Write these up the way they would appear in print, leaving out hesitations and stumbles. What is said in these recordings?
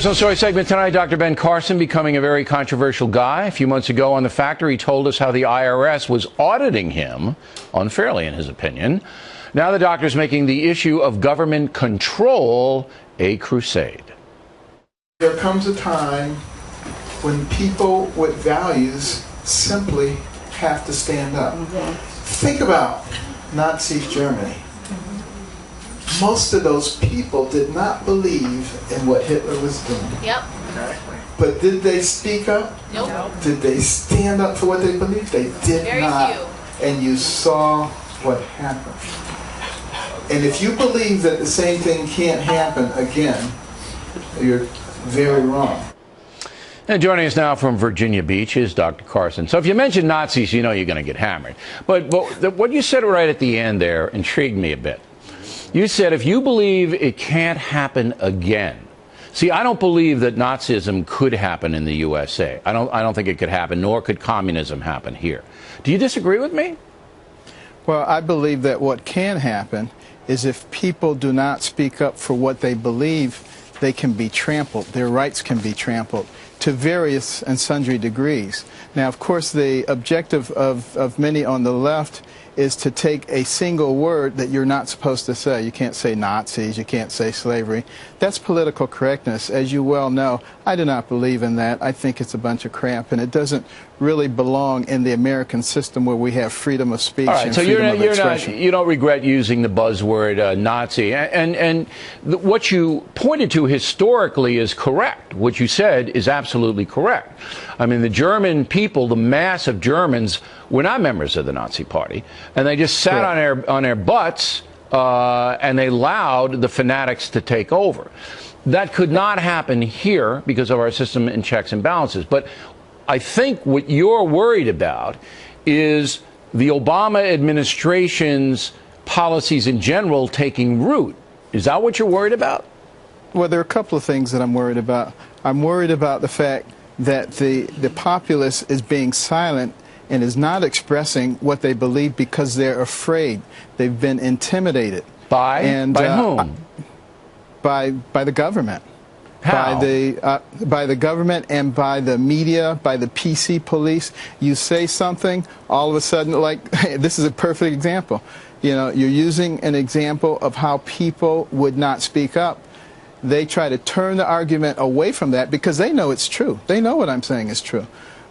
So, story segment tonight, Dr. Ben Carson becoming a very controversial guy. A few months ago on The Factor, he told us how the IRS was auditing him, unfairly in his opinion. Now the doctor's making the issue of government control a crusade. There comes a time when people with values simply have to stand up. Think about Nazi Germany. Most of those people did not believe in what Hitler was doing. Yep. But did they speak up? Nope. Did they stand up for what they believed? They did Very not. few. And you saw what happened. And if you believe that the same thing can't happen again, you're very wrong. And joining us now from Virginia Beach is Dr. Carson. So if you mention Nazis, you know you're going to get hammered. But what you said right at the end there intrigued me a bit. You said if you believe it can't happen again. See, I don't believe that Nazism could happen in the USA. I don't think it could happen, nor could communism happen here. Do you disagree with me? Well, I believe that what can happen is if people do not speak up for what they believe, they can be trampled. Their rights can be trampled to various and sundry degrees. Now, of course, the objective of many on the left is to take a single word that you're not supposed to say. You can't say Nazis, you can't say slavery. That's political correctness. As you well know, I do not believe in that. I think it's a bunch of crap, and it doesn't really belong in the American system where we have freedom of speech and freedom of expression. You don't regret using the buzzword Nazi. And what you pointed to historically is correct. What you said is absolutely correct. I mean, the German people, the mass of Germans, were not members of the Nazi Party, and they just sat on their butts and they allowed the fanatics to take over. That could not happen here because of our system and checks and balances. But I think what you're worried about is the Obama administration's policies in general taking root. Is that what you're worried about? Well, there are a couple of things that I'm worried about. I'm worried about the fact that the populace is being silent and is not expressing what they believe because they're afraid. They've been intimidated. By whom? By the government. How? By the government and by the media, by the PC police. You say something, all of a sudden, like, this is a perfect example. You know, you're using an example of how people would not speak up. They try to turn the argument away from that because they know it's true. They know what I'm saying is true.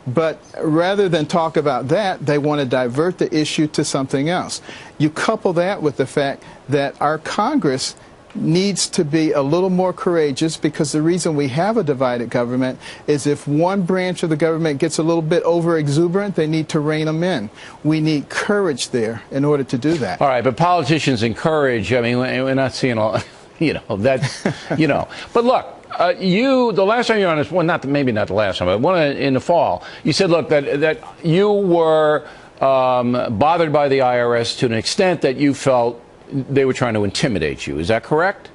But rather than talk about that, they want to divert the issue to something else. You couple that with the fact that our Congress needs to be a little more courageous, because the reason we have a divided government is if one branch of the government gets a little bit over exuberant, they need to rein them in. We need courage there in order to do that. All right, but politicians encourage, I mean, we're not seeing all, you know, that, you know. But look, the last time you were on this, well, maybe not the last time, but one in the fall, you said, look, that you were bothered by the IRS to an extent that you felt they were trying to intimidate you. Is that correct?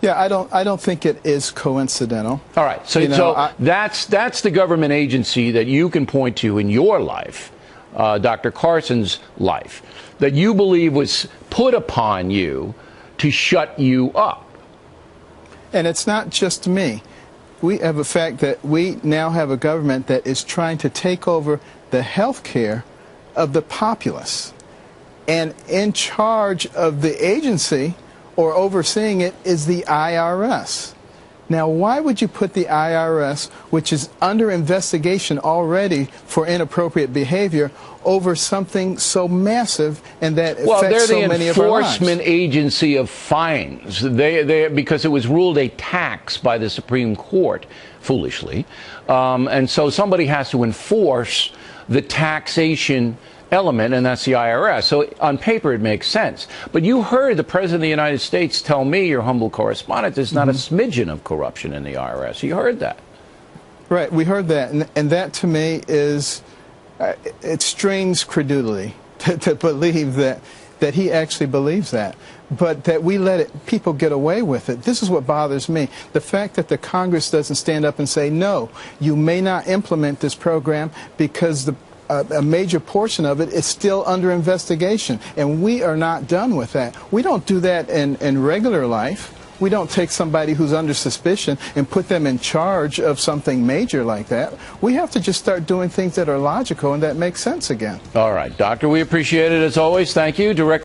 Yeah, I don't think it is coincidental. All right, so that's the government agency that you can point to in your life, Dr. Carson's life, that you believe was put upon you to shut you up. And it's not just me. We have a fact that we now have a government that is trying to take over the health care of the populace. And in charge of the agency, or overseeing it, is the IRS. Now, why would you put the IRS, which is under investigation already for inappropriate behavior, over something so massive and that affects so many of our lives? Well, they're the enforcement agency of fines. Because it was ruled a tax by the Supreme Court, foolishly. And so somebody has to enforce the taxation element, and that's the IRS. So on paper, it makes sense. But you heard the President of the United States tell me, your humble correspondent, there's not a smidgen of corruption in the IRS. You heard that. Right, we heard that. And that, to me, is, it strains credulity to believe that he actually believes that. But that we let people get away with it. This is what bothers me. The fact that the Congress doesn't stand up and say, no, you may not implement this program because a major portion of it is still under investigation, and we are not done with that. We don't do that in regular life. We don't take somebody who's under suspicion and put them in charge of something major like that. We have to just start doing things that are logical and that make sense again. All right, Doctor, we appreciate it as always. Thank you. Director